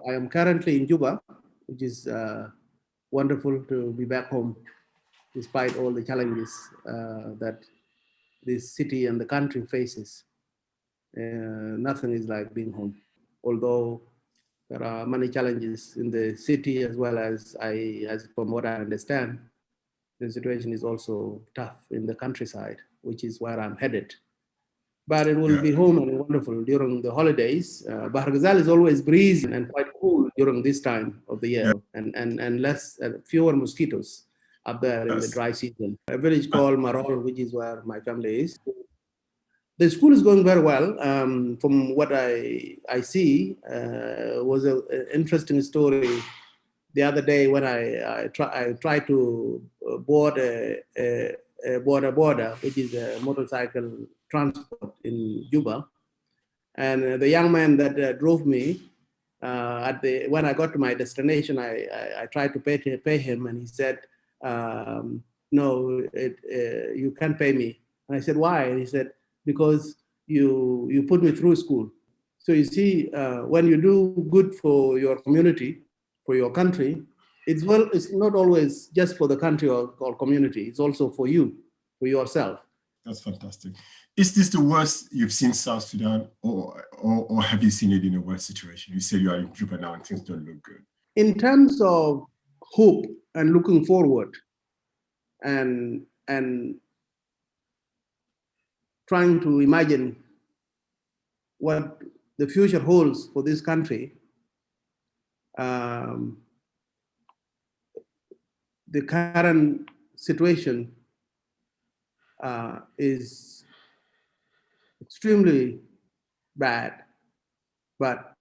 I am currently in Juba, which is wonderful to be back home, despite all the challenges that this city and the country faces. Nothing is like being home, although there are many challenges in the city as well as from what I understand, the situation is also tough in the countryside, which is where I'm headed. But it will be home and wonderful during the holidays. Bahar Ghazal is always breezy and quite cool during this time of the year, and less fewer mosquitoes up there in the dry season. A village called Marol, which is where my family is. The school is going very well. From what I see, was an interesting story the other day when I tried to board a border, which is a motorcycle transport in Juba. And the young man that drove me, when I got to my destination, I tried to pay him, and he said, "No, you can't pay me." And I said, "Why?" And he said, "Because you put me through school." So you see, when you do good for your community, for your country, it's not always just for the country or community. It's also for you, for yourself. That's fantastic. Is this the worst you've seen South Sudan, or have you seen it in a worse situation? You said you are in Juba now and things don't look good. In terms of hope and looking forward and trying to imagine what the future holds for this country, the current situation is extremely bad, but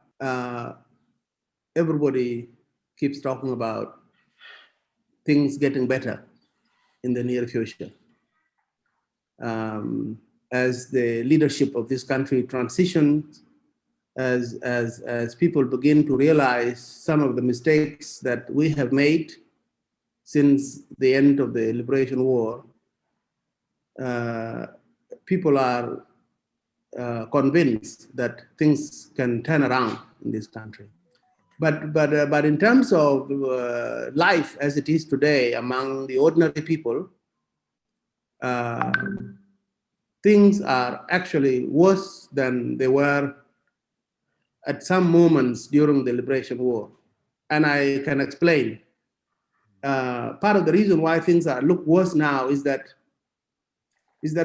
everybody keeps talking about things getting better in the near future. As the leadership of this country transitions, as people begin to realize some of the mistakes that we have made since the end of the Liberation War, people are convinced that things can turn around in this country. But in terms of life as it is today among the ordinary people, things are actually worse than they were at some moments during the Liberation War. And I can explain. Part of the reason why things look worse now is that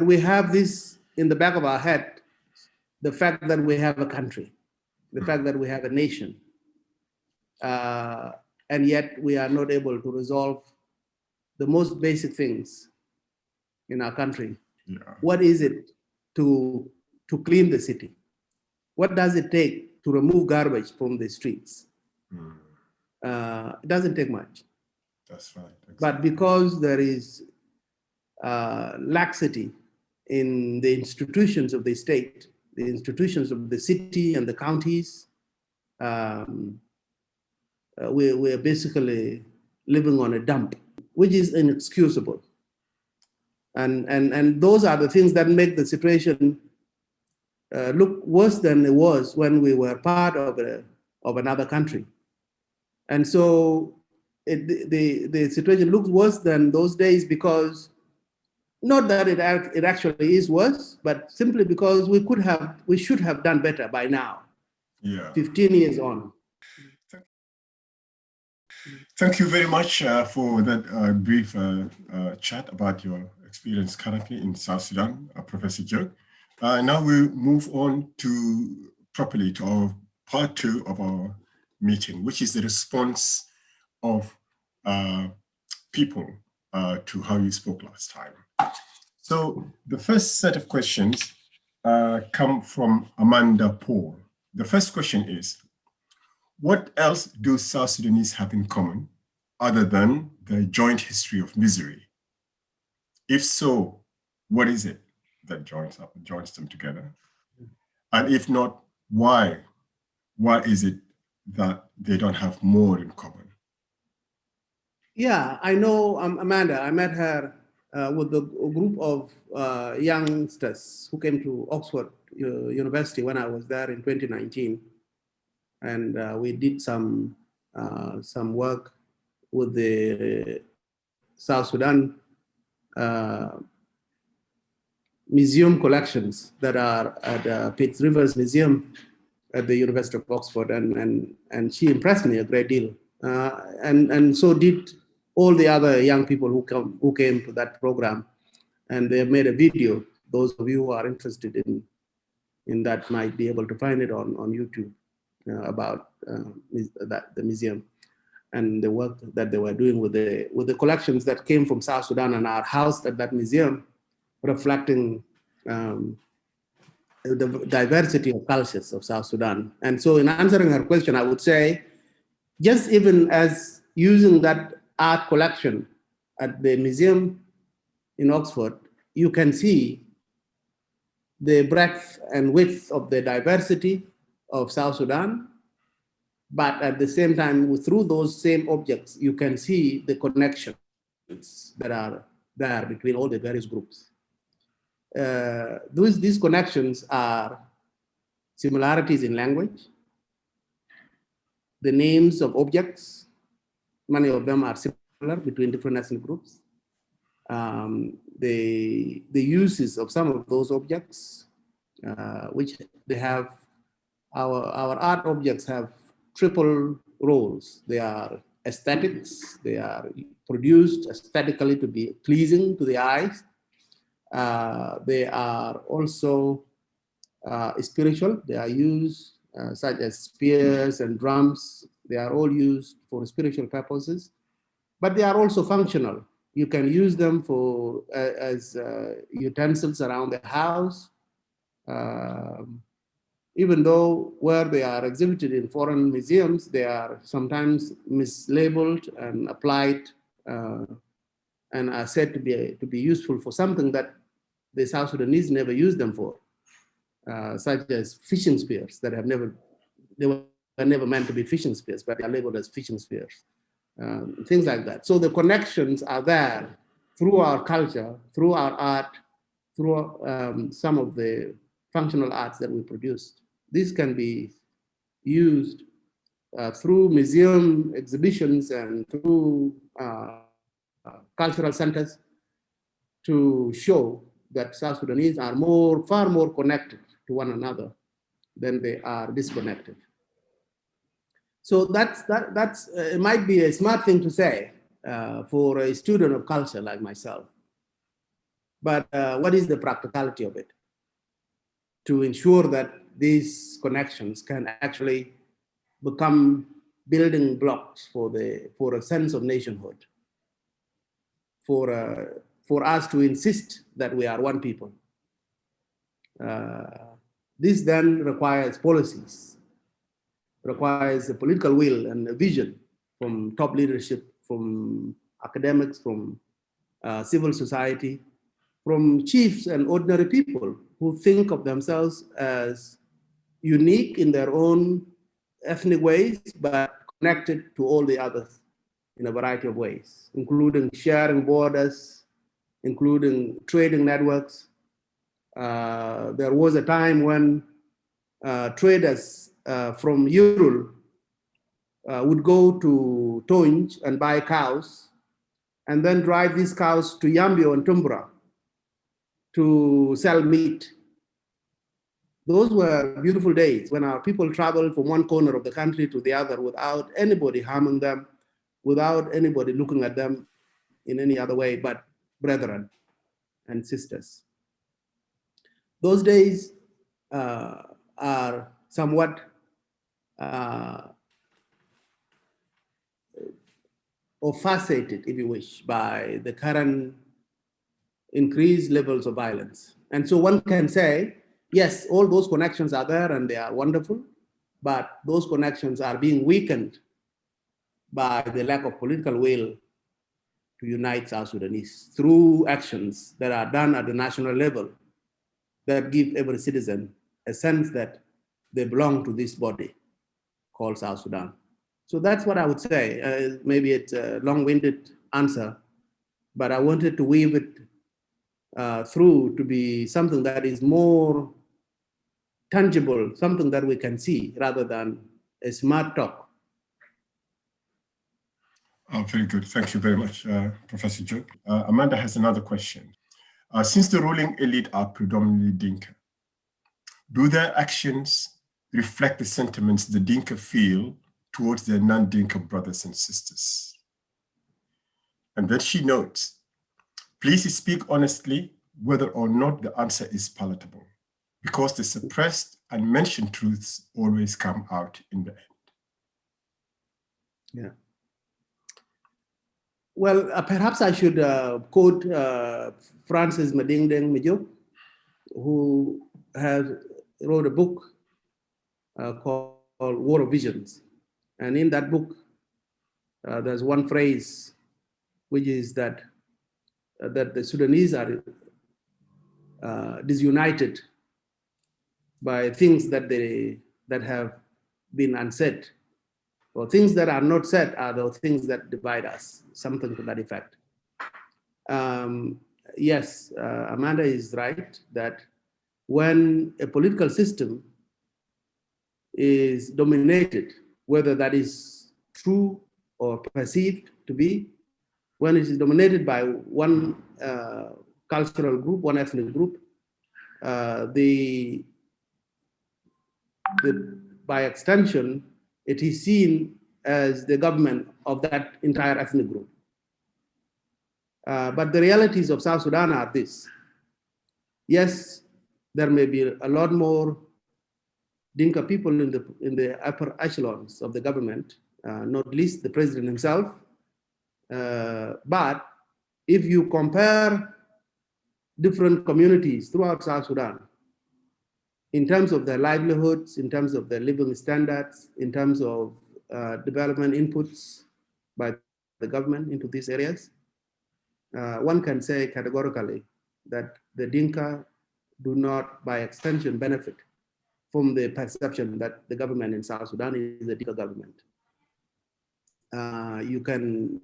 we have this in the back of our head, the fact that we have a country, the fact that we have a nation, and yet we are not able to resolve the most basic things in our country. Yeah. What is it to clean the city? What does it take to remove garbage from the streets? It doesn't take much. That's right. Exactly. But because there is laxity in the institutions of the state, the institutions of the city and the counties, we're basically living on a dump, which is inexcusable. And those are the things that make the situation look worse than it was when we were part of another country. And so the situation looks worse than those days because, not that it actually is worse, but simply because we should have done better by now. Yeah. 15 years on. Thank you very much for that brief chat about your experience currently in South Sudan, Professor Jok. Now we'll move on properly to our part 2 of our meeting, which is the response of people to how you spoke last time. So the first set of questions come from Amanda Paul. The first question is, what else do South Sudanese have in common other than the joint history of misery? If so, what is it that joins them together? And if not, why? Why is it that they don't have more in common? Yeah, I know Amanda. I met her with a group of youngsters who came to Oxford University when I was there in 2019. And we did some work with the South Sudan uh, museum collections that are at Pitt Rivers Museum at the University of Oxford, and she impressed me a great deal, and so did all the other young people who came to that program, and they have made a video. Those of you who are interested in that might be able to find it on YouTube about the museum and the work that they were doing with the collections that came from South Sudan and are housed at that museum, reflecting the diversity of cultures of South Sudan. And so in answering her question, I would say, just even as using that art collection at the museum in Oxford, you can see the breadth and width of the diversity of South Sudan. But at the same time, through those same objects, you can see the connections that are there between all the various groups. These connections are similarities in language, the names of objects, many of them are similar between different ethnic groups. The uses of some of those objects, which they have, our art objects have triple roles. They are aesthetics, they are produced aesthetically to be pleasing to the eyes. They are also spiritual. They are used such as spears and drums. They are all used for spiritual purposes, but they are also functional. You can use them for as utensils around the house, even though where they are exhibited in foreign museums, they are sometimes mislabeled and applied and are said to be useful for something that the South Sudanese never used them for, such as fishing spears that they were never meant to be fishing spears, but they are labeled as fishing spears, things like that. So the connections are there through our culture, through our art, through some of the functional arts that we produced. This can be used through museum exhibitions and through cultural centers to show that South Sudanese are far more connected to one another than they are disconnected. So that's it might be a smart thing to say for a student of culture like myself. But what is the practicality of it to ensure that these connections can actually become building blocks for a sense of nationhood, for us to insist that we are one people. This then requires policies, requires a political will and a vision from top leadership, from academics, from civil society, from chiefs and ordinary people who think of themselves as unique in their own ethnic ways, but connected to all the others in a variety of ways, including sharing borders, including trading networks. There was a time when traders from Ural would go to Tonj and buy cows and then drive these cows to Yambio and Tumbra to sell meat. Those were beautiful days when our people traveled from one corner of the country to the other without anybody harming them, without anybody looking at them in any other way but brethren and sisters. Those days are somewhat obfuscated, if you wish, by the current increased levels of violence. And so one can say, yes, all those connections are there and they are wonderful, but those connections are being weakened by the lack of political will to unite South Sudanese through actions that are done at the national level that give every citizen a sense that they belong to this body called South Sudan. So that's what I would say. Maybe it's a long-winded answer, but I wanted to weave it through to be something that is more tangible, something that we can see rather than a smart talk. Oh, very good. Thank you very much, Professor Jok. Amanda has another question. Since the ruling elite are predominantly Dinka, do their actions reflect the sentiments the Dinka feel towards their non-Dinka brothers and sisters? And then she notes, please speak honestly whether or not the answer is palatable, because the suppressed and mentioned truths always come out in the end. Yeah. Well, perhaps I should quote Francis Madingdeng Majuk, who wrote a book called War of Visions. And in that book, there's one phrase, which is that the Sudanese are disunited by things that have been unsaid, or things that are not said are the things that divide us, something to that effect. Yes, Amanda is right that when a political system is dominated, whether that is true or perceived to be, when it is dominated by one cultural group, one ethnic group, by extension, it is seen as the government of that entire ethnic group. But the realities of South Sudan are this. Yes, there may be a lot more Dinka people in the upper echelons of the government, not least the president himself. But if you compare different communities throughout South Sudan, in terms of their livelihoods, in terms of their living standards, in terms of development inputs by the government into these areas, one can say categorically that the Dinka do not, by extension, benefit from the perception that the government in South Sudan is a Dinka government. You can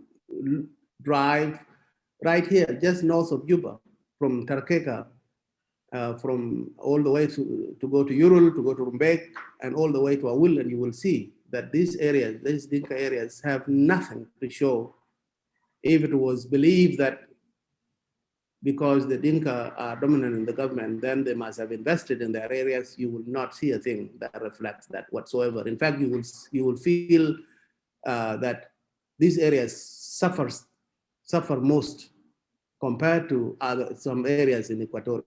drive right here, just north of Juba, from Tarkeka, from all the way to go to Urul, to go to Rumbek, and all the way to Awil, and you will see that these areas, these Dinka areas, have nothing to show. If it was believed that because the Dinka are dominant in the government, then they must have invested in their areas, you will not see a thing that reflects that whatsoever. In fact, you will feel that these areas suffer most compared to some areas in Equatoria.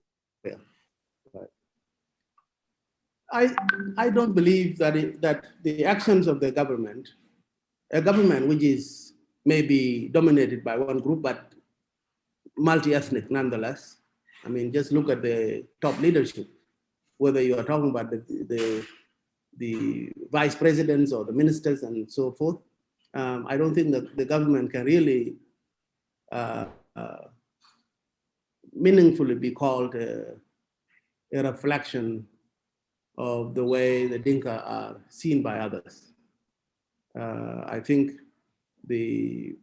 I don't believe that the actions of the government, a government which is maybe dominated by one group, but multi-ethnic nonetheless. I mean, just look at the top leadership, whether you are talking about the vice presidents or the ministers and so forth. I don't think that the government can really meaningfully be called a reflection of the way the Dinka are seen by others. I think the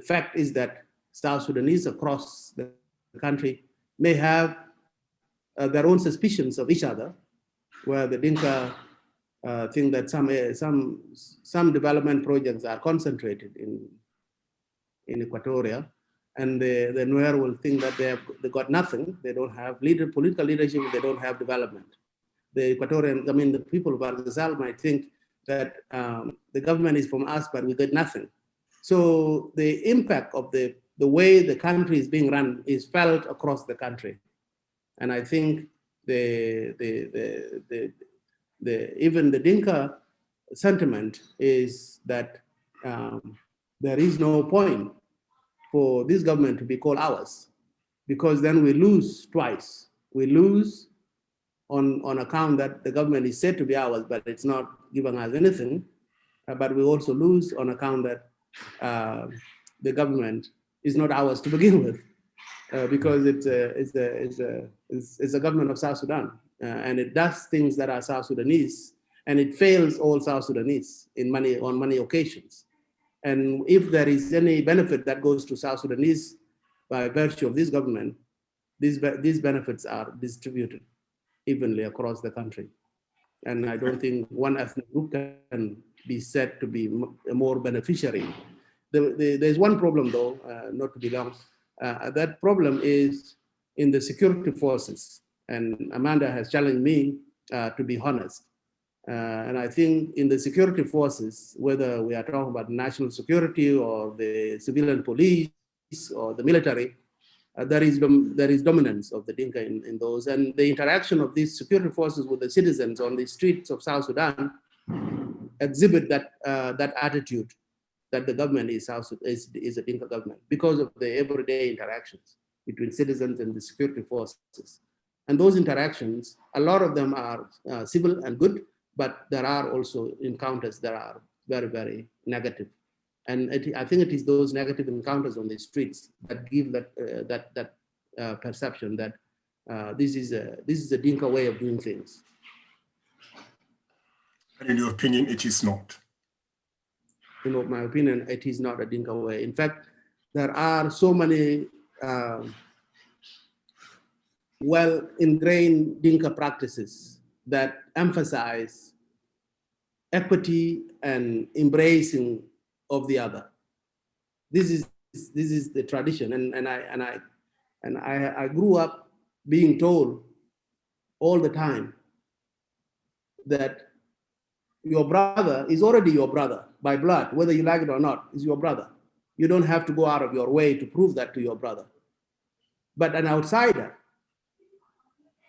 fact is that South Sudanese across the country may have their own suspicions of each other, where the Dinka think that some development projects are concentrated in Equatoria, and the Nuer will think that they got nothing. They don't have political leadership. They don't have development. The Equatorian, I mean, the people of Barghazal might think that the government is from us, but we got nothing. So the impact of the way the country is being run is felt across the country, and I think even the Dinka sentiment is that there is no point for this government to be called ours, because then we lose twice. We lose on account that the government is said to be ours, but it's not giving us anything. But we also lose on account that the government is not ours to begin with, because it's a government of South Sudan, and it does things that are South Sudanese, and it fails all South Sudanese on many occasions. And if there is any benefit that goes to South Sudanese by virtue of this government, these benefits are distributed evenly across the country. And I don't think one ethnic group can be said to be a more beneficiary. There's one problem, though, not to be long. That problem is in the security forces. And Amanda has challenged me to be honest. And I think in the security forces, whether we are talking about national security or the civilian police or the military, there is dominance of the Dinka in those. And the interaction of these security forces with the citizens on the streets of South Sudan exhibit that attitude that the government is a Dinka government because of the everyday interactions between citizens and the security forces. And those interactions, a lot of them are civil and good, but there are also encounters that are very, very negative. And I think it is those negative encounters on the streets that give that perception that this is a Dinka way of doing things. And in your opinion, it is not? In my opinion, it is not a Dinka way. In fact, there are so many well-ingrained Dinka practices that emphasize equity and embracing of the other. This is the tradition, and I grew up being told all the time that your brother is already your brother by blood, whether you like it or not, is your brother. You don't have to go out of your way to prove that to your brother. But an outsider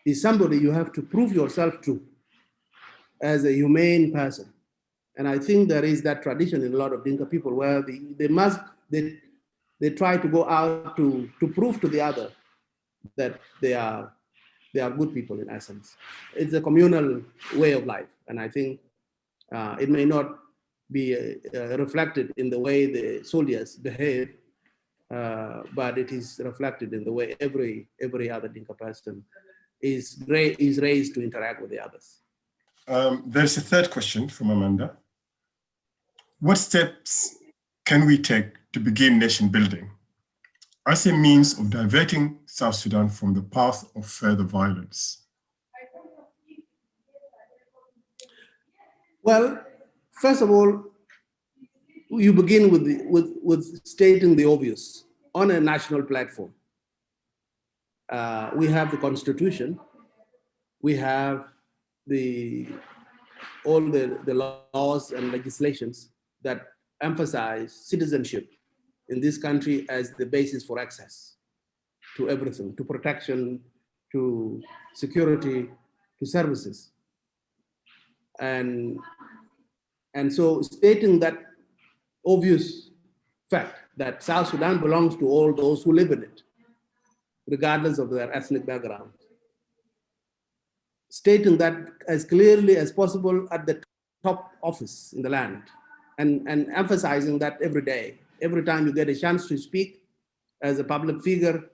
is somebody you have to prove yourself to as a humane person. And I think there is that tradition in a lot of Dinka people where they try to go out to prove to the other that they are good people in essence. It's a communal way of life. And I think it may not be reflected in the way the soldiers behave, but it is reflected in the way every other Dinka person is raised to interact with the others. There's a third question from Amanda. What steps can we take to begin nation building as a means of diverting South Sudan from the path of further violence? Well, first of all, you begin with stating the obvious on a national platform. We have the Constitution, we have all the laws and legislations that emphasize citizenship in this country as the basis for access to everything, to protection, to security, to services. And so stating that obvious fact that South Sudan belongs to all those who live in it, regardless of their ethnic background. Stating that as clearly as possible at the top office in the land, and emphasizing that every day, every time you get a chance to speak as a public figure,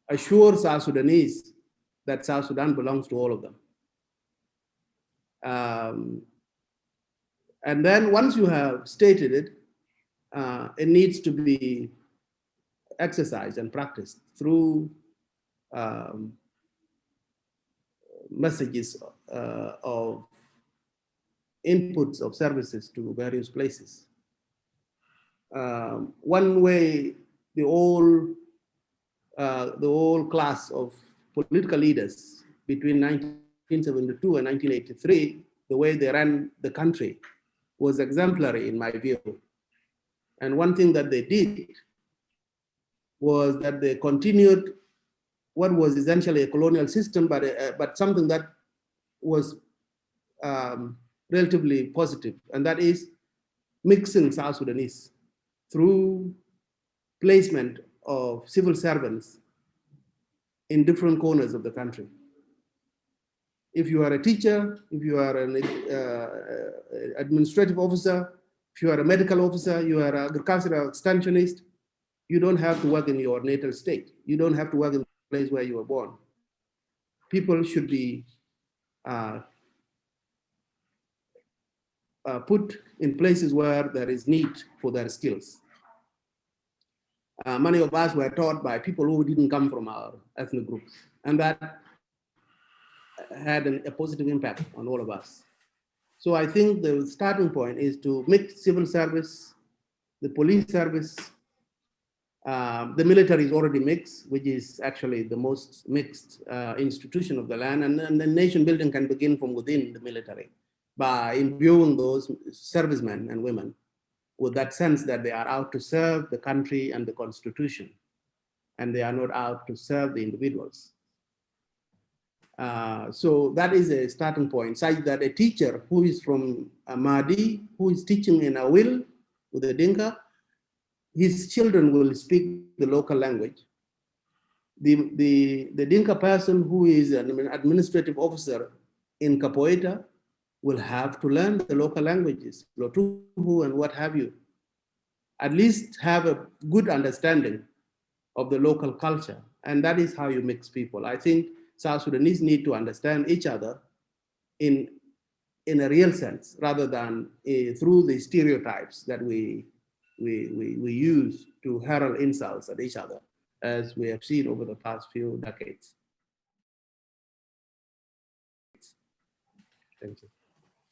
assure South Sudanese that South Sudan belongs to all of them. And then once you have stated it, it needs to be exercised and practiced through messages of inputs of services to various places. One way the whole class of political leaders between 1972 and 1983, the way they ran the country was exemplary in my view. And one thing that they did was that they continued what was essentially a colonial system, but something that was relatively positive, and that is mixing South Sudanese through placement of civil servants in different corners of the country. If you are a teacher, if you are an administrative officer, if you are a medical officer, you are an agricultural extensionist, you don't have to work in your natal state. You don't have to work in the place where you were born. People should be put in places where there is need for their skills. Many of us were taught by people who didn't come from our ethnic groups, and that had a positive impact on all of us. So I think the starting point is to mix civil service, the police service. The military is already mixed, which is actually the most mixed institution of the land. And then nation building can begin from within the military by imbuing those servicemen and women with that sense that they are out to serve the country and the constitution, and they are not out to serve the individuals. So that is a starting point, such that a teacher who is from Mahdi, who is teaching in Awil with the Dinka, his children will speak the local language. The Dinka person who is an administrative officer in Capoeira will have to learn the local languages, Lotuhu and what have you. At least have a good understanding of the local culture. And that is how you mix people. I think South Sudanese need to understand each other in a real sense, rather than through the stereotypes that we use to hurl insults at each other, as we have seen over the past few decades. Thank you.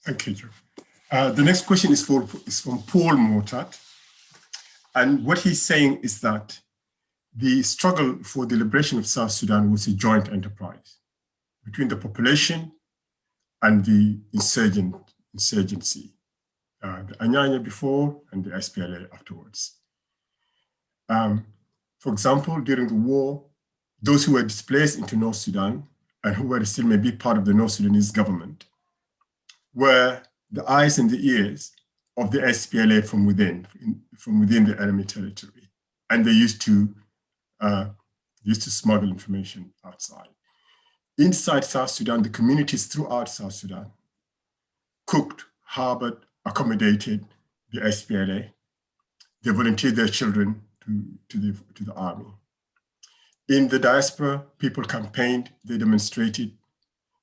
Thank you, Joe. The next question is from Paul Motat. And what he's saying is that the struggle for the liberation of South Sudan was a joint enterprise between the population and the insurgency, the Anyanya before and the SPLA afterwards. For example, during the war, those who were displaced into North Sudan and who were still maybe part of the North Sudanese government were the eyes and the ears of the SPLA from within the enemy territory. And they used to smuggle information outside. Inside South Sudan, the communities throughout South Sudan cooked, harbored, accommodated the SPLA. They volunteered their children to the army. In the diaspora, people campaigned, they demonstrated,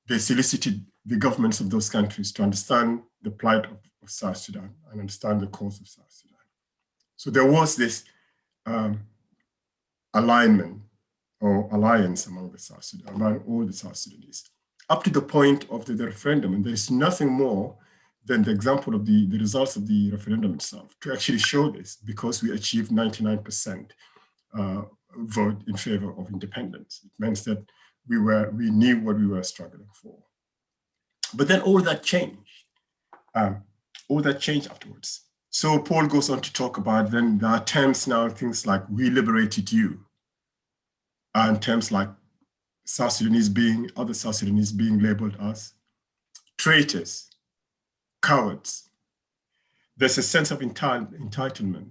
they solicited the governments of those countries to understand the plight of South Sudan and understand the cause of South Sudan. So there was this alignment or alliance among the South Sudan, among all the South Sudanese, up to the point of the referendum. And there is nothing more than the example of the results of the referendum itself to actually show this, because we achieved 99% vote in favor of independence. It means that we knew what we were struggling for. But then all that changed. All that changed afterwards. So Paul goes on to talk about then there are terms now, things like we liberated you, and terms like other South Sudanese being labeled as traitors, cowards. There's a sense of entitlement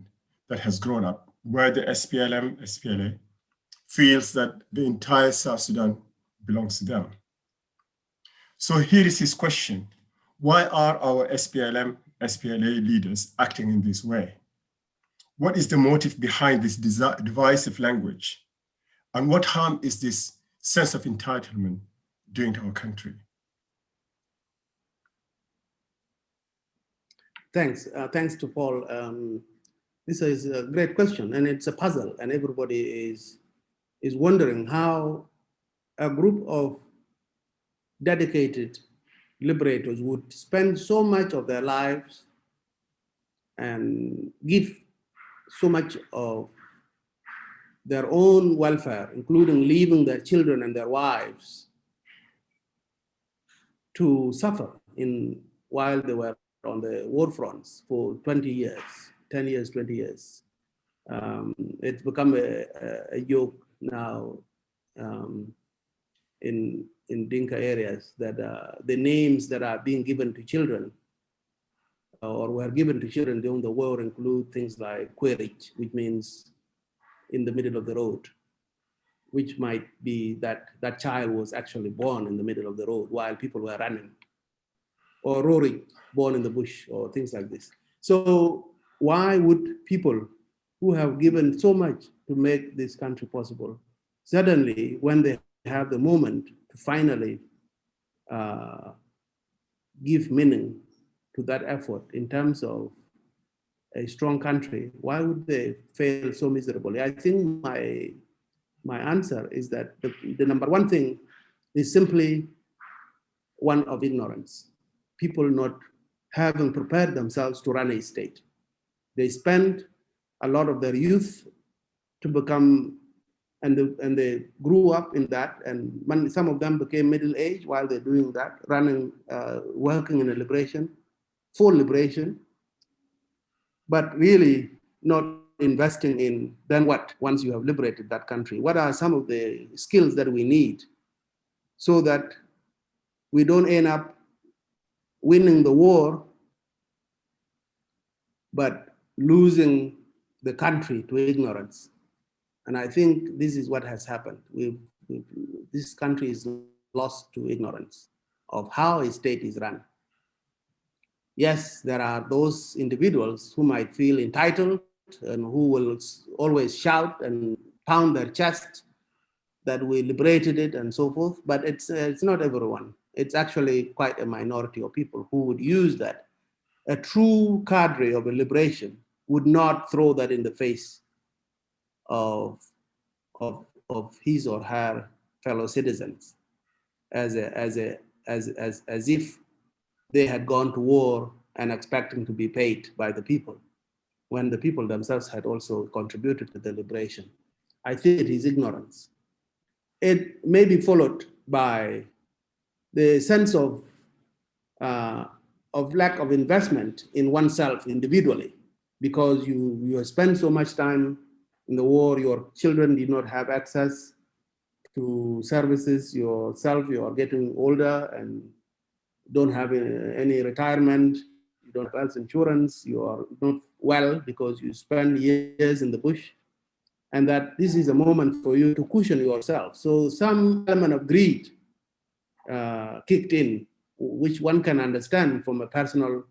that has grown up where the SPLA feels that the entire South Sudan belongs to them. So here is his question. Why are our SPLA leaders acting in this way? What is the motive behind this divisive language? And what harm is this sense of entitlement doing to our country? Thanks. Thanks to Paul. This is a great question, and it's a puzzle, and everybody is wondering how a group of dedicated liberators would spend so much of their lives and give so much of their own welfare, including leaving their children and their wives, to suffer while they were on the war fronts for 20 years, 10 years, 20 years. It's become a joke now in Dinka areas that the names that are being given to children or were given to children during the war include things like Querich, which means in the middle of the road, which might be that that child was actually born in the middle of the road while people were running, or Rory, born in the bush, or things like this. So why would people who have given so much to make this country possible, suddenly when they have the moment to finally give meaning to that effort in terms of a strong country, why would they fail so miserably? I think my answer is that the number one thing is simply one of ignorance. People not having prepared themselves to run a state. They spend a lot of their youth to become, and they grew up in that, and some of them became middle-aged while they're doing that, running, working in a liberation, for liberation, but really not investing in then what, once you have liberated that country? What are some of the skills that we need so that we don't end up winning the war, but losing the country to ignorance? And I think this is what has happened. This country is lost to ignorance of how a state is run. Yes, there are those individuals who might feel entitled and who will always shout and pound their chest that we liberated it and so forth, but it's not everyone. It's actually quite a minority of people who would use that. A true cadre of a liberation would not throw that in the face of his or her fellow citizens as if they had gone to war and expecting to be paid by the people, when the people themselves had also contributed to the liberation. I think it is ignorance. It may be followed by the sense of lack of investment in oneself individually, because you spend so much time in the war, your children did not have access to services, yourself, you are getting older and don't have any retirement, you don't have health insurance, you are not well because you spend years in the bush, and that this is a moment for you to cushion yourself. So some element of greed kicked in, which one can understand from a personal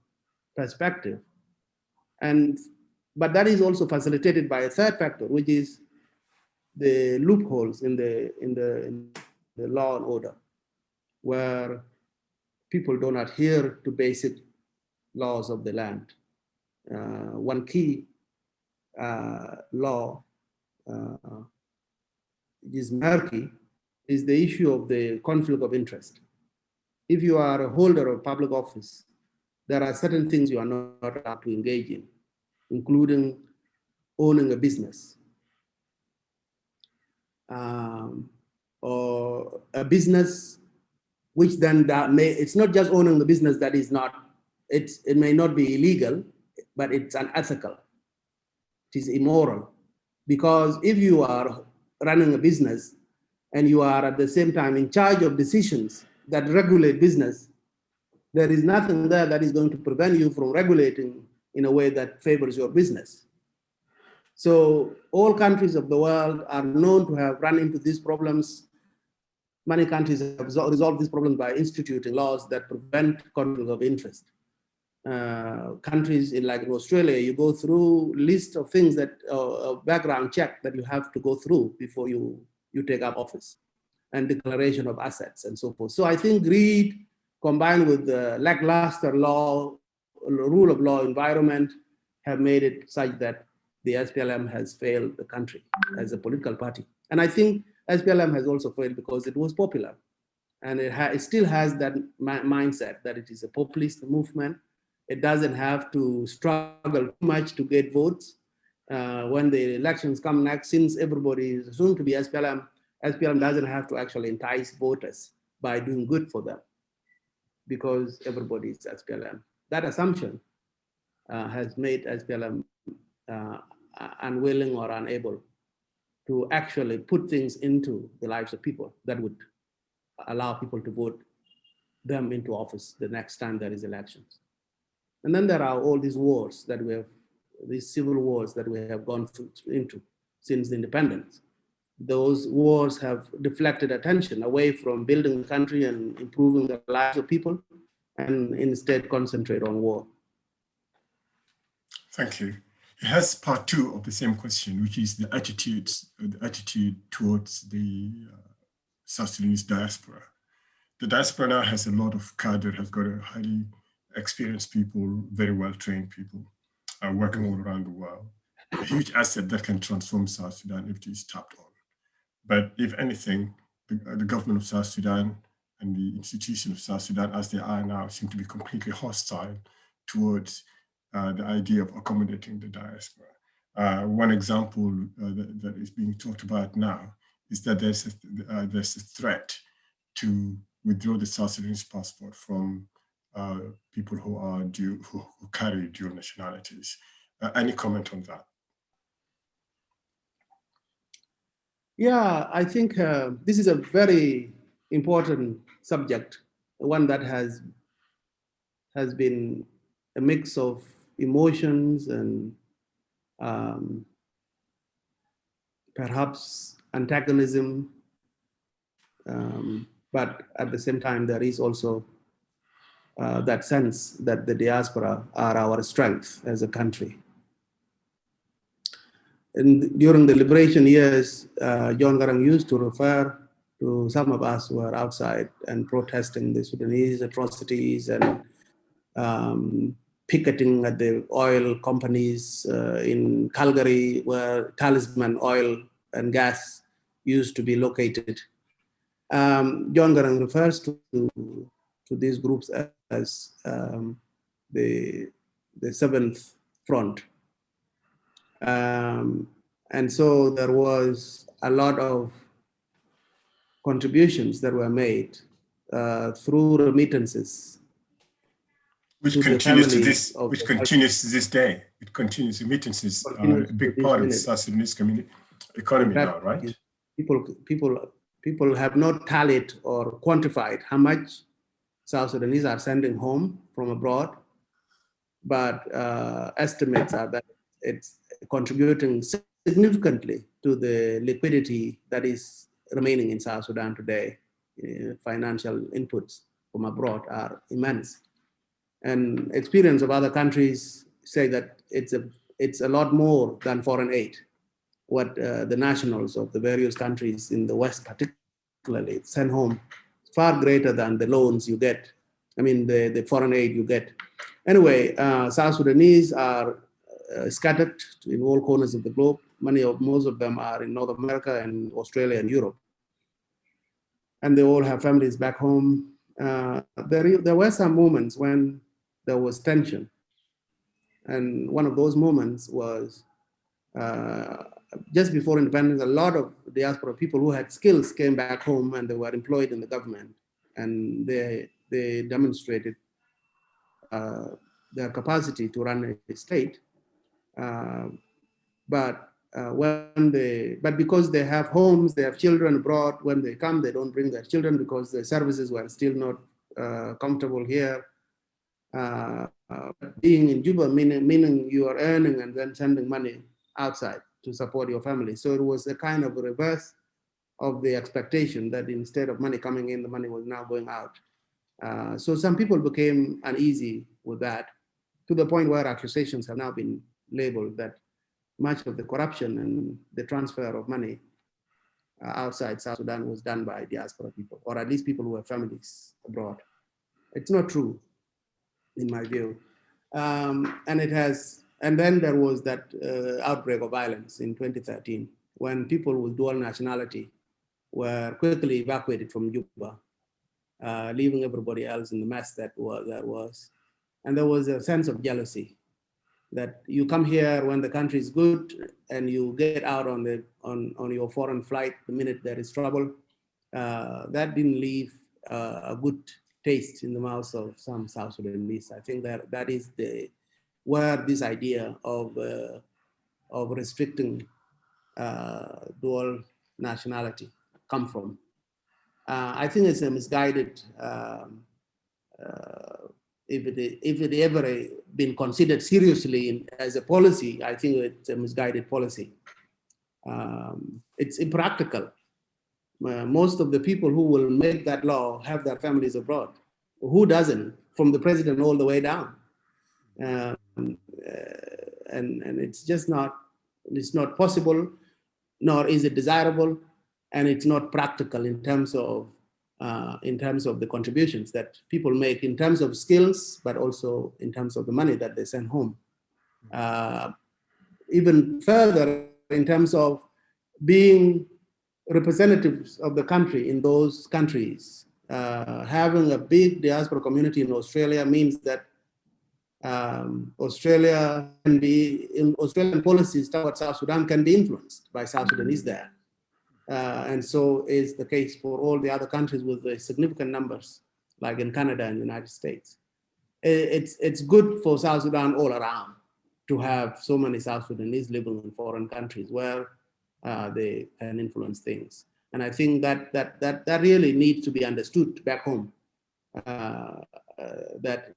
perspective. But that is also facilitated by a third factor, which is the loopholes in the law and order, where people don't adhere to basic laws of the land. One key law is murky is the issue of the conflict of interest. If you are a holder of public office, there are certain things you are not allowed to engage in, including owning a business, or a business which then it's not just owning the business that is not, it may not be illegal, but it's unethical. It is immoral. Because if you are running a business and you are at the same time in charge of decisions that regulate business, there is nothing there that is going to prevent you from regulating in a way that favors your business. So all countries of the world are known to have run into these problems. Many countries have resolved these problems by instituting laws that prevent conflict of interest. Countries like in Australia, you go through list of things that background check that you have to go through before you take up office, and declaration of assets and so forth. So I think greed combined with the lackluster rule of law environment have made it such that the SPLM has failed the country as a political party. And I think SPLM has also failed because it was popular. And it still has that mindset that it is a populist movement. It doesn't have to struggle too much to get votes. When the elections come next, since everybody is assumed to be SPLM, SPLM doesn't have to actually entice voters by doing good for them because everybody is SPLM. That assumption has made SPLM unwilling or unable to actually put things into the lives of people that would allow people to vote them into office the next time there is elections. And then there are all these wars that we have, these civil wars that we have gone into since the independence. Those wars have deflected attention away from building the country and improving the lives of people, and instead concentrate on war. Thank you. It has part two of the same question, which is the attitude towards the South Sudanese diaspora. The diaspora now has a lot of cadre, has got a highly experienced people, very well-trained people, working all around the world. A huge asset that can transform South Sudan if it is tapped on. But if anything, the government of South Sudan and the institution of South Sudan as they are now seem to be completely hostile towards the idea of accommodating the diaspora. One example that is being talked about now is that there's a threat to withdraw the South Sudanese passport from people who carry dual nationalities. Any comment on that? Yeah, I think this is a very important subject, one that has been a mix of emotions and perhaps antagonism, but at the same time, there is also that sense that the diaspora are our strength as a country. And during the liberation years, John Garang used to refer to some of us who were outside and protesting the Sudanese atrocities and picketing at the oil companies in Calgary, where Talisman oil and gas used to be located. John Garang refers to these groups as the Seventh Front. And so there was a lot of contributions that were made through remittances, which continues to this, which continues to this day. It continues. Remittances are a big part of the South Sudanese economy now, right? People have not tallied or quantified how much South Sudanese are sending home from abroad, but estimates are that it's contributing significantly to the liquidity that is remaining in South Sudan today. Financial inputs from abroad are immense. And experience of other countries say that it's a lot more than foreign aid. What the nationals of the various countries in the West particularly send home is far greater than the loans you get. I mean, the foreign aid you get. Anyway, South Sudanese are scattered in all corners of the globe. Most of them are in North America and Australia and Europe. And they all have families back home. There were some moments when there was tension. And one of those moments was just before independence, a lot of diaspora people who had skills came back home and they were employed in the government. And they demonstrated their capacity to run a state. But because they have homes, they have children abroad, when they come, they don't bring their children because the services were still not comfortable here. Being in Juba, meaning you are earning and then sending money outside to support your family. So it was a kind of a reverse of the expectation that instead of money coming in, the money was now going out. So some people became uneasy with that, to the point where accusations have now been labeled that much of the corruption and the transfer of money outside South Sudan was done by diaspora people, or at least people who have families abroad. It's not true, in my view. And then there was that outbreak of violence in 2013, when people with dual nationality were quickly evacuated from Juba, leaving everybody else in the mess that was. And there was a sense of jealousy that you come here when the country is good and you get out on your foreign flight the minute there is trouble. That didn't leave a good taste in the mouths of some South Sudanese. I think that is where this idea of restricting dual nationality come from. I think it's a misguided, if it ever been considered seriously as a policy, I think it's a misguided policy. It's impractical. Most of the people who will make that law have their families abroad. Who doesn't? From the president all the way down. And it's just not possible, nor is it desirable, and it's not practical in terms of the contributions that people make in terms of skills, but also in terms of the money that they send home. Even further, in terms of being representatives of the country in those countries, having a big diaspora community in Australia means that Australia can be, in Australian policies towards South Sudan can be influenced by South Sudanese there. And so is the case for all the other countries with the significant numbers, like in Canada and the United States. It's good for South Sudan all around to have so many South Sudanese living in foreign countries where they can influence things. And I think that really needs to be understood back home, that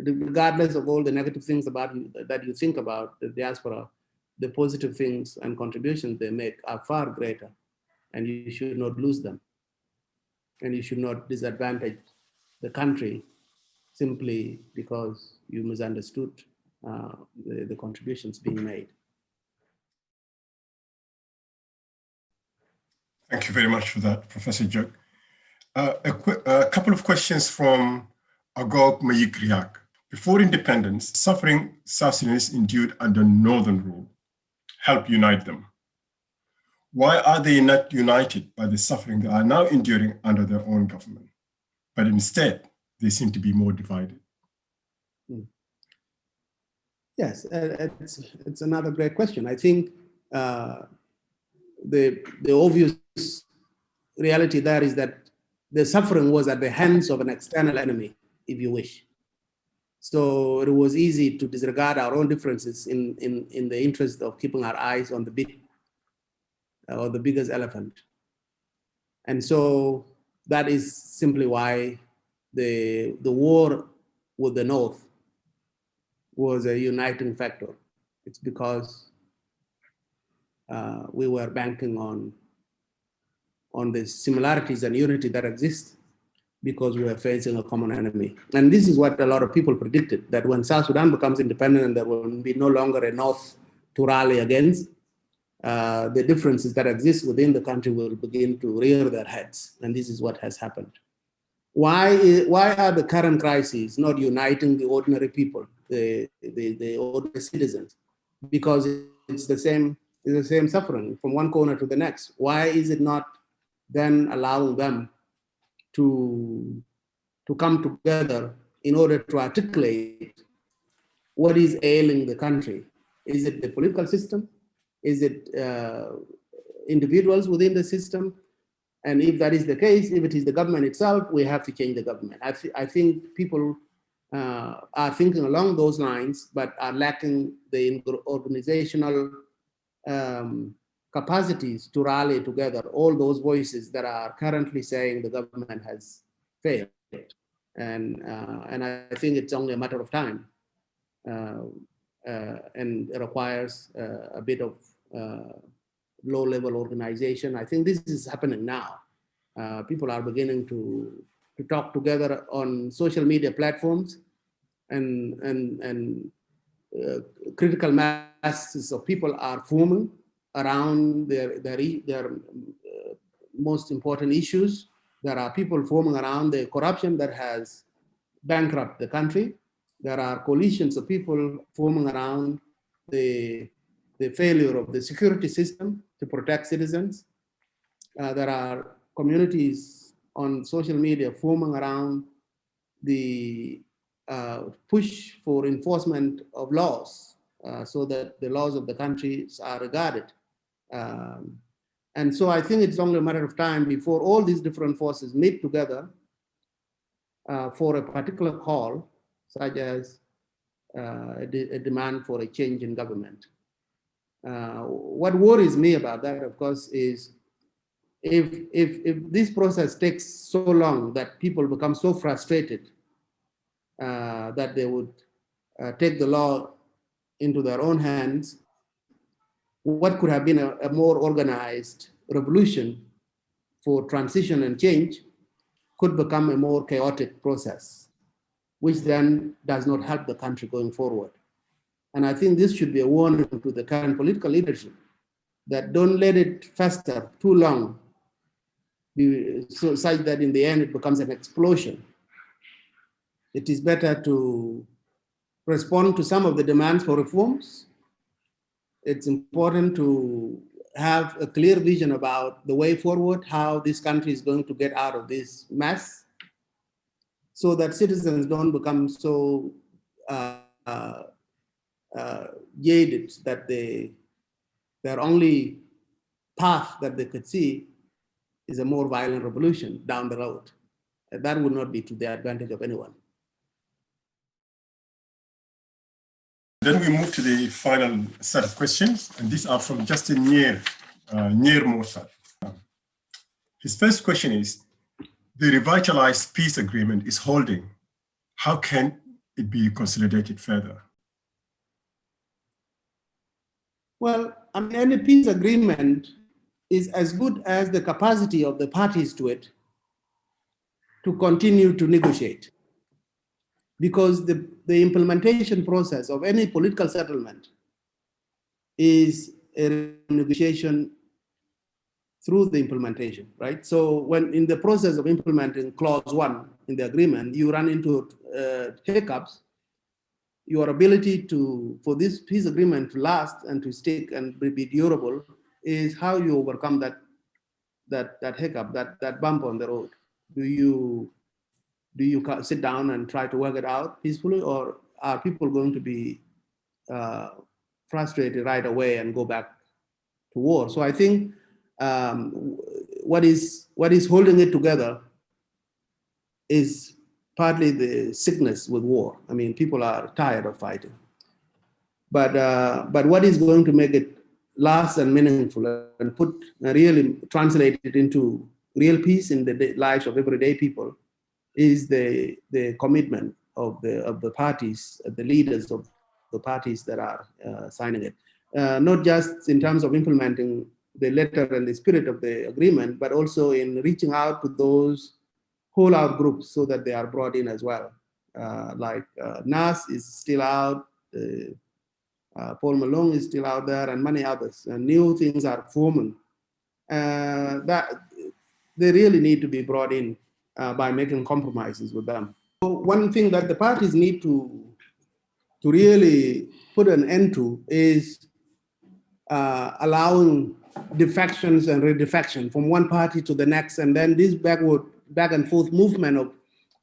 regardless of all the negative things that you think about the diaspora, the positive things and contributions they make are far greater, and you should not lose them. And you should not disadvantage the country simply because you misunderstood the contributions being made. Thank you very much for that, Professor Jok. A couple of questions from Agog Mayikriak. Before independence, suffering South Sudanese endured under Northern rule helped unite them. Why are they not united by the suffering they are now enduring under their own government? But instead, they seem to be more divided. Yes, it's another great question. I think the obvious reality there is that the suffering was at the hands of an external enemy, if you wish. So it was easy to disregard our own differences in the interest of keeping our eyes on the big or the biggest elephant. And so that is simply why the war with the North was a uniting factor. It's because we were banking on the similarities and unity that exist because we were facing a common enemy. And this is what a lot of people predicted, that when South Sudan becomes independent and there will be no longer a North to rally against, the differences that exist within the country will begin to rear their heads. And this is what has happened. Why are the current crises not uniting the ordinary people, the ordinary citizens? Because it's the same suffering from one corner to the next. Why is it not then allowing them to come together in order to articulate what is ailing the country? Is it the political system? Is it individuals within the system? And if that is the case, if it is the government itself, we have to change the government. I think people are thinking along those lines, but are lacking the organizational capacities to rally together all those voices that are currently saying the government has failed. And I think it's only a matter of time. And it requires a bit of low-level organization. I think this is happening now. People are beginning to talk together on social media platforms, and critical masses of people are forming around their most important issues. There are people forming around the corruption that has bankrupted the country. There are coalitions of people forming around the failure of the security system to protect citizens. There are communities on social media forming around the push for enforcement of laws so that the laws of the countries are regarded. And so I think it's only a matter of time before all these different forces meet together for a particular call, such as a demand for a change in government. What worries me about that, of course, is if this process takes so long that people become so frustrated that they would take the law into their own hands, what could have been a more organized revolution for transition and change could become a more chaotic process, which then does not help the country going forward. And I think this should be a warning to the current political leadership that don't let it fester too long, such that in the end it becomes an explosion. It is better to respond to some of the demands for reforms. It's important to have a clear vision about the way forward, how this country is going to get out of this mess, so that citizens don't become so jaded that their only path that they could see is a more violent revolution down the road. That would not be to the advantage of anyone. Then we move to the final set of questions, and these are from Justin Nier Mossad. His first question is, the revitalized peace agreement is holding. How can it be consolidated further? Well, I mean, any peace agreement is as good as the capacity of the parties to it to continue to negotiate. Because the implementation process of any political settlement is a negotiation through the implementation, right? So when in the process of implementing clause 1 in the agreement, you run into hiccups, your ability for this peace agreement to last and to stick and be durable is how you overcome that hiccup, that bump on the road. Do you sit down and try to work it out peacefully, or are people going to be frustrated right away and go back to war? So I think what is holding it together is partly the sickness with war. I mean, people are tired of fighting. But what is going to make it last and meaningful and really translate it into real peace in the lives of everyday people is the commitment of the parties, the leaders of the parties that are signing it. Not just in terms of implementing the letter and the spirit of the agreement, but also in reaching out to those call-out groups so that they are brought in as well. NAS is still out, Paul Malone is still out there, and many others. And new things are forming. That they really need to be brought in by making compromises with them. So one thing that the parties need to really put an end to is allowing defections and redefection from one party to the next, and then this back and forth movement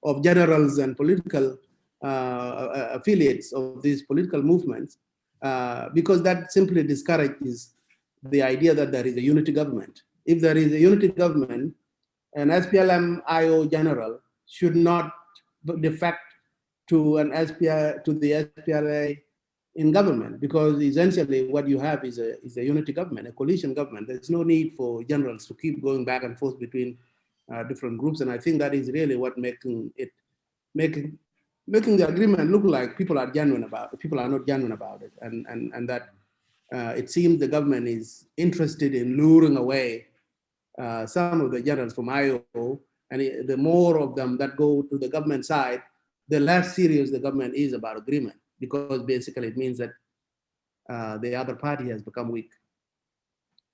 of generals and political affiliates of these political movements, because that simply discourages the idea that there is a unity government. If there is a unity government, an SPLM IO general should not defect to the SPLA in government, because essentially what you have is a unity government, a coalition government. There's no need for generals to keep going back and forth between different groups, and I think that is really what making the agreement look like people are genuine about it. People are not genuine about it, and that it seems the government is interested in luring away some of the generals from IO, and the more of them that go to the government side, the less serious the government is about agreement, because basically it means that the other party has become weak.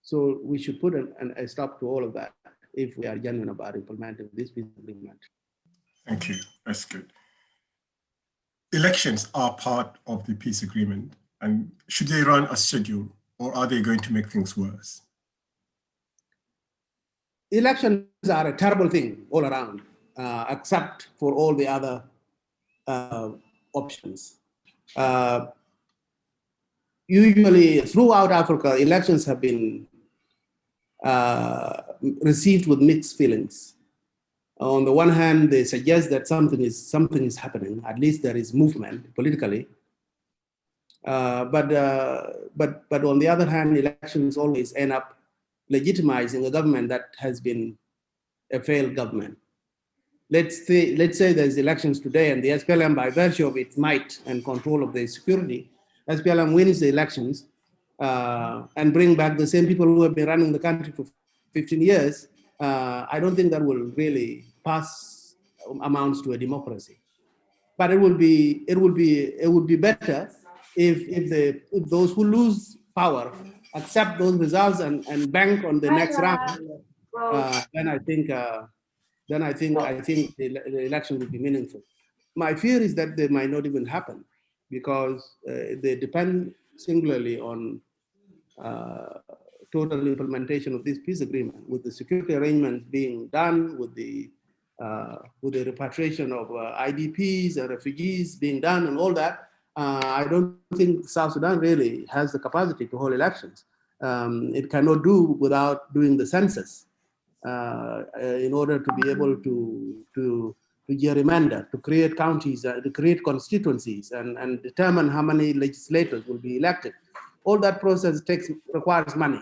So we should put a stop to all of that if we are genuine about implementing this peace agreement. Thank you. That's good. Elections are part of the peace agreement, and should they run as scheduled, or are they going to make things worse? Elections are a terrible thing all around, except for all the other options. Usually, throughout Africa, elections have been received with mixed feelings. On the one hand, they suggest that something is happening. At least there is movement politically. But on the other hand, elections always end up legitimizing a government that has been a failed government. Let's say there's elections today, and the SPLM, by virtue of its might and control of the security, SPLM wins the elections and bring back the same people who have been running the country for 15 years. I don't think that will really pass amounts to a democracy. But it would be better if those who lose power accept those results and bank on the next round. Then I think the election will be meaningful. My fear is that they might not even happen, because they depend singularly on total implementation of this peace agreement, with the security arrangements being done, with the repatriation of IDPs and refugees being done and all that, I don't think South Sudan really has the capacity to hold elections. It cannot do without doing the census in order to be able to gerrymander, to create counties, to create constituencies, and determine how many legislators will be elected. All that process requires money,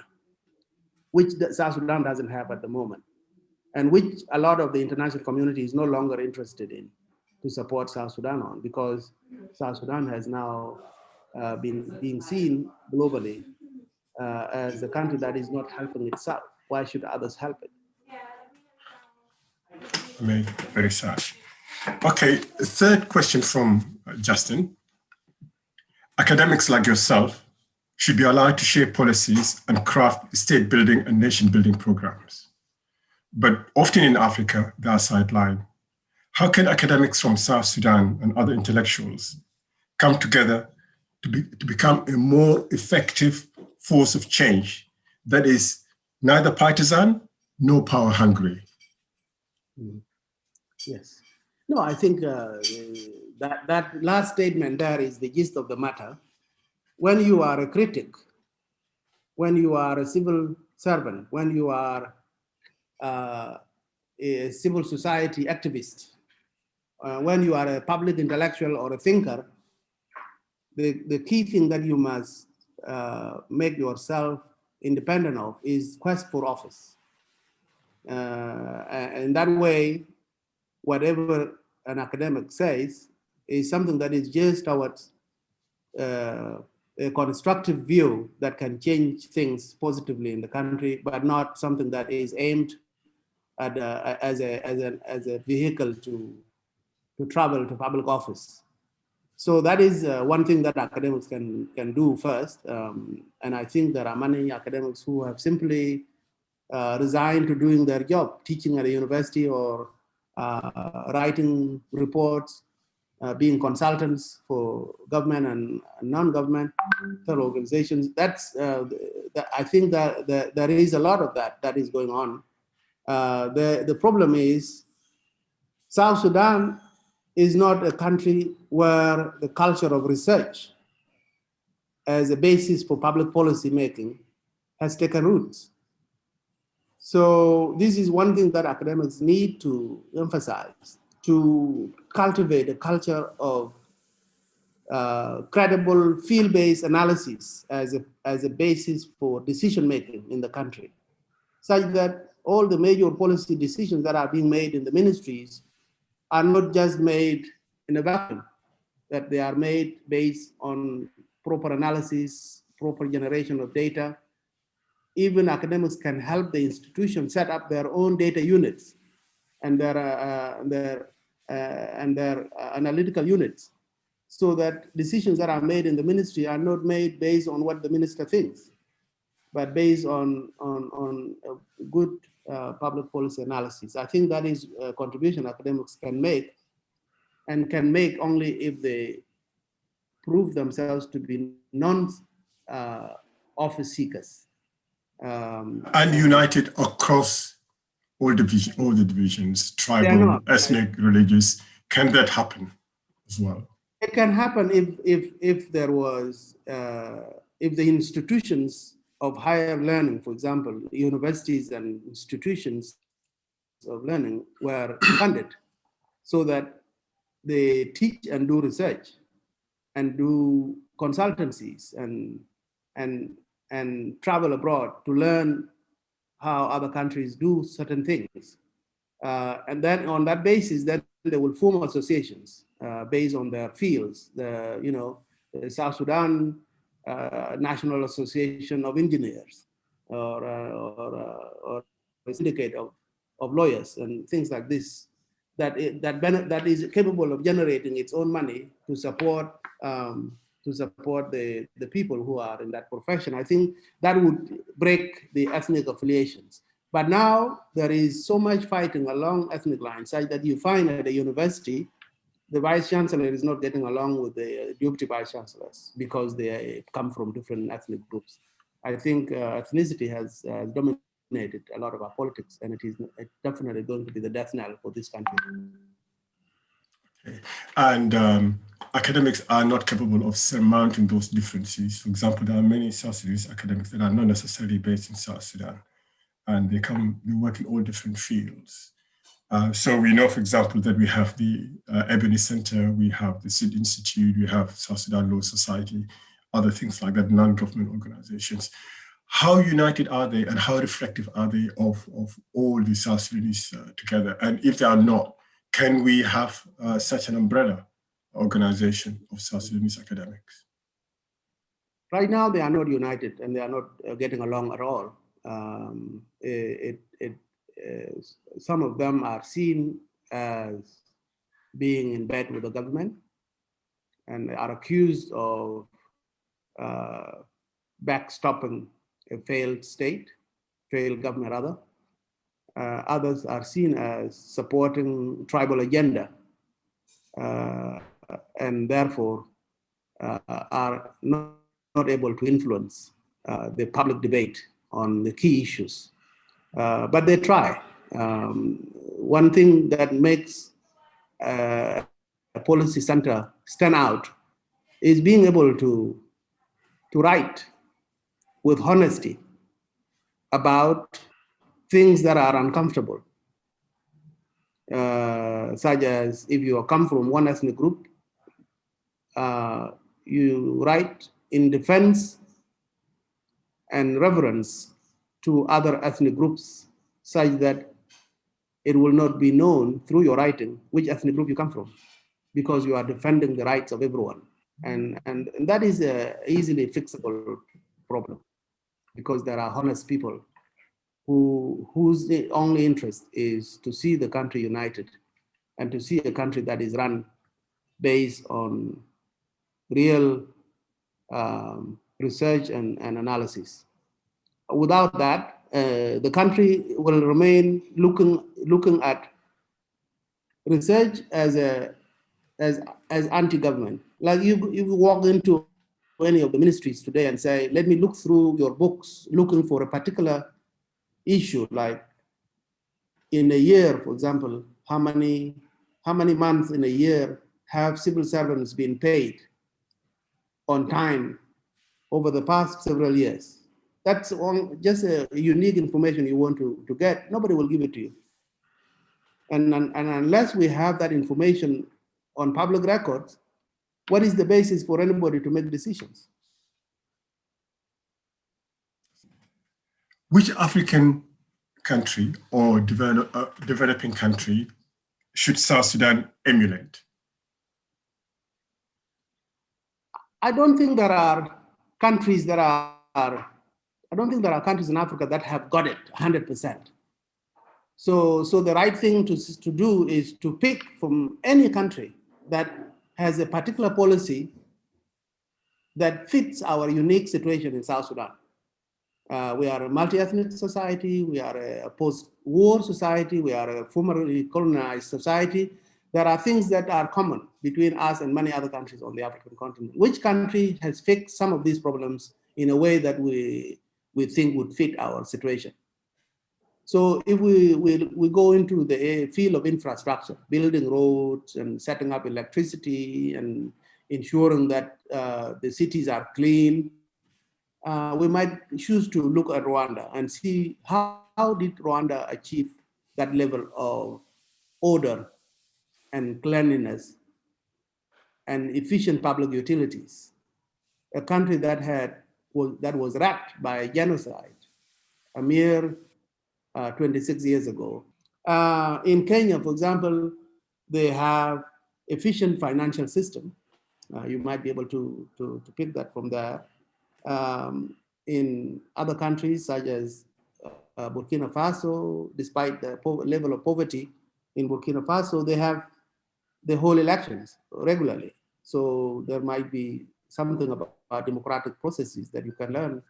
which South Sudan doesn't have at the moment, and which a lot of the international community is no longer interested in to support South Sudan on, because South Sudan has now been being seen globally as a country that is not helping itself. Why should others help it? Very sad. Okay, a third question from Justin. Academics like yourself should be allowed to shape policies and craft state building and nation building programs. But often in Africa, they are sidelined. How can academics from South Sudan and other intellectuals come together to become a more effective force of change that is neither partisan nor power hungry? Yes. No, I think that last statement there is the gist of the matter. When you are a critic, when you are a civil servant, when you are a civil society activist, when you are a public intellectual or a thinker, the key thing that you must make yourself independent of is quest for office. And that way, whatever an academic says is something that is just towards a constructive view that can change things positively in the country, but not something that is aimed at as a vehicle to travel to public office. So that is one thing that academics can do first. And I think there are many academics who have simply resigned to doing their job, teaching at a university or writing reports, being consultants for government and non-government organizations. I think that there is a lot of that is going on. The problem is South Sudan is not a country where the culture of research as a basis for public policy making has taken roots. So this is one thing that academics need to emphasize, to cultivate a culture of credible field-based analysis as a basis for decision-making in the country, such that all the major policy decisions that are being made in the ministries are not just made in a vacuum, that they are made based on proper analysis, proper generation of data. Even academics can help the institution set up their own data units and their analytical units, so that decisions that are made in the ministry are not made based on what the minister thinks, but based on good public policy analysis. I think that is a contribution academics can make, and can make only if they prove themselves to be non-office seekers. And united across all the divisions, tribal, ethnic, religious. Can that happen as well? It can happen if there was, if the institutions of higher learning, for example, universities and institutions of learning were funded so that they teach and do research and do consultancies and travel abroad to learn how other countries do certain things. And then on that basis, then they will form associations based on their fields. The South Sudan National Association of Engineers, or a syndicate of lawyers and things like this, that is capable of generating its own money to support the people who are in that profession. I think that would break the ethnic affiliations. But now there is so much fighting along ethnic lines, such that you find at a university, the vice chancellor is not getting along with the deputy vice chancellors because they come from different ethnic groups. I think ethnicity has dominated a lot of our politics, and it's definitely going to be the death knell for this country. Okay. And academics are not capable of surmounting those differences. For example, there are many South Sudanese academics that are not necessarily based in South Sudan, and they work in all different fields. So we know, for example, that we have the Ebony Center, we have the Sid Institute, we have South Sudan Law Society, other things like that, non-government organizations. How united are they, and how reflective are they of all the South Sudanese together? And if they are not, can we have such an umbrella organization of South Sudanese academics? Right now, they are not united, and they are not getting along at all. Some of them are seen as being in bed with the government and are accused of backstopping a failed state, failed government rather. Others are seen as supporting tribal agenda and therefore are not able to influence the public debate on the key issues. But they try. One thing that makes a policy center stand out is being able to write with honesty about things that are uncomfortable, such as if you come from one ethnic group, you write in defense and reverence to other ethnic groups, such that it will not be known through your writing which ethnic group you come from, because you are defending the rights of everyone. And that is an easily fixable problem, because there are honest people whose only interest is to see the country united and to see a country that is run based on real research and analysis. Without that, the country will remain looking at research as anti-government. Like you walk into any of the ministries today and say, let me look through your books looking for a particular issue, like in a year, for example, how many months in a year have civil servants been paid on time over the past several years? That's just a unique information you want to get. Nobody will give it to you. And unless we have that information on public records, what is the basis for anybody to make decisions? Which African country or developing country should South Sudan emulate? I don't think there are countries in Africa that have got it 100%. So the right thing to do is to pick from any country that has a particular policy that fits our unique situation in South Sudan. We are a multi-ethnic society, we are a post-war society, we are a formerly colonized society. There are things that are common between us and many other countries on the African continent. Which country has fixed some of these problems in a way that we think would fit our situation? So if we go into the field of infrastructure, building roads and setting up electricity and ensuring that the cities are clean, we might choose to look at Rwanda and see how did Rwanda achieve that level of order and cleanliness and efficient public utilities. A country that was racked by genocide a mere 26 years ago. In Kenya, for example, they have efficient financial system. You might be able to pick that from there. In other countries, such as Burkina Faso, despite the level of poverty in Burkina Faso, they hold elections regularly. So there might be something about democratic processes that you can learn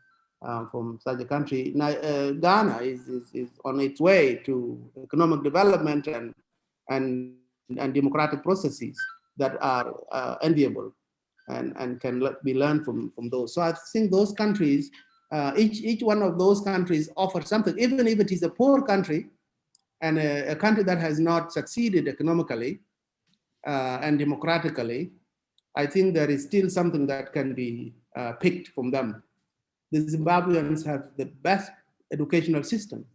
from such a country. Now, Ghana is on its way to economic development and democratic processes that are enviable and can be learned from those. So I think those countries Each one of those countries offers something, even if it is a poor country and a country that has not succeeded economically and democratically. I think there is still something that can be picked from them. The Zimbabweans have the best educational system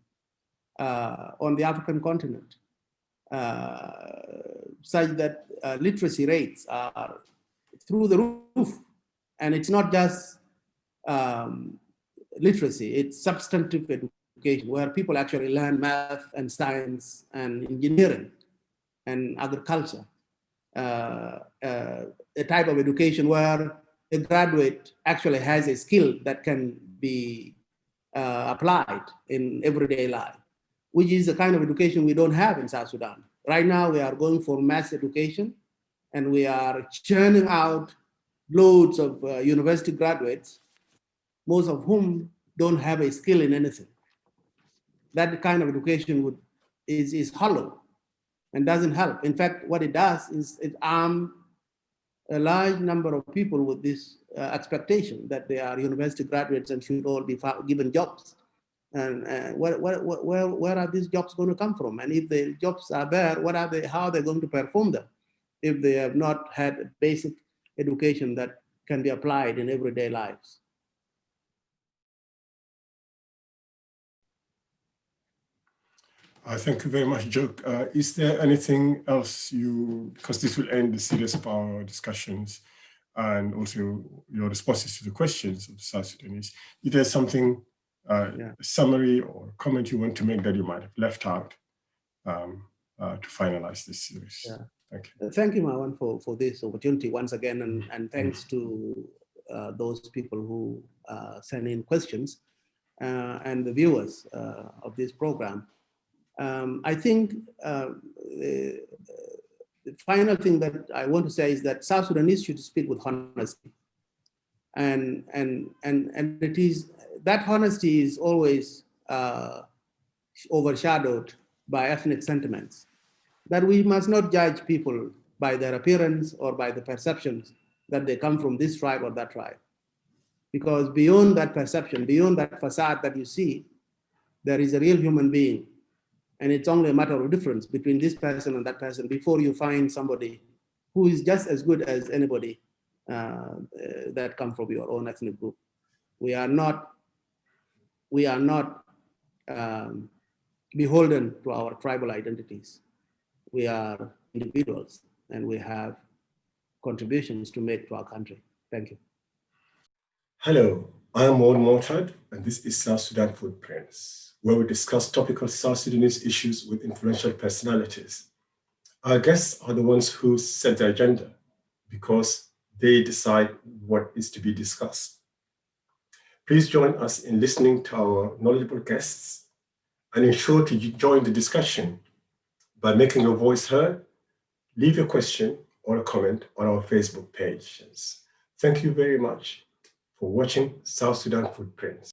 on the African continent, such that literacy rates are through the roof. And it's not just literacy, it's substantive education where people actually learn math and science and engineering and agriculture. A type of education where a graduate actually has a skill that can be applied in everyday life, which is the kind of education we don't have in South Sudan. Right now, we are going for mass education, and we are churning out loads of university graduates, most of whom don't have a skill in anything. That kind of education is hollow and doesn't help. In fact, what it does is it arms a large number of people with this expectation that they are university graduates and should all be given jobs. And where are these jobs going to come from? And if the jobs are there, how are they going to perform them if they have not had a basic education that can be applied in everyday lives? Thank you very much, Jok. Is there anything else because this will end the series of our discussions and also your responses to the questions of the South Sudanese. Is there something, a summary or comment you want to make that you might have left out to finalize this series? Yeah. Thank you. Thank you, Marwan, for this opportunity once again, and thanks to those people who send in questions and the viewers of this program. I think the final thing that I want to say is that South Sudanese should speak with honesty, and it is that honesty is always overshadowed by ethnic sentiments. That we must not judge people by their appearance or by the perceptions that they come from this tribe or that tribe, because beyond that perception, beyond that facade that you see, there is a real human being. And it's only a matter of difference between this person and that person before you find somebody who is just as good as anybody that come from your own ethnic group. We are not beholden to our tribal identities. We are individuals and we have contributions to make to our country. Thank you. Hello, I am Maud Mortad, and this is South Sudan Footprints, where we discuss topical South Sudanese issues with influential personalities. Our guests are the ones who set the agenda because they decide what is to be discussed. Please join us in listening to our knowledgeable guests and ensure to join the discussion by making your voice heard. Leave a question or a comment on our Facebook page. Thank you very much for watching South Sudan Footprints.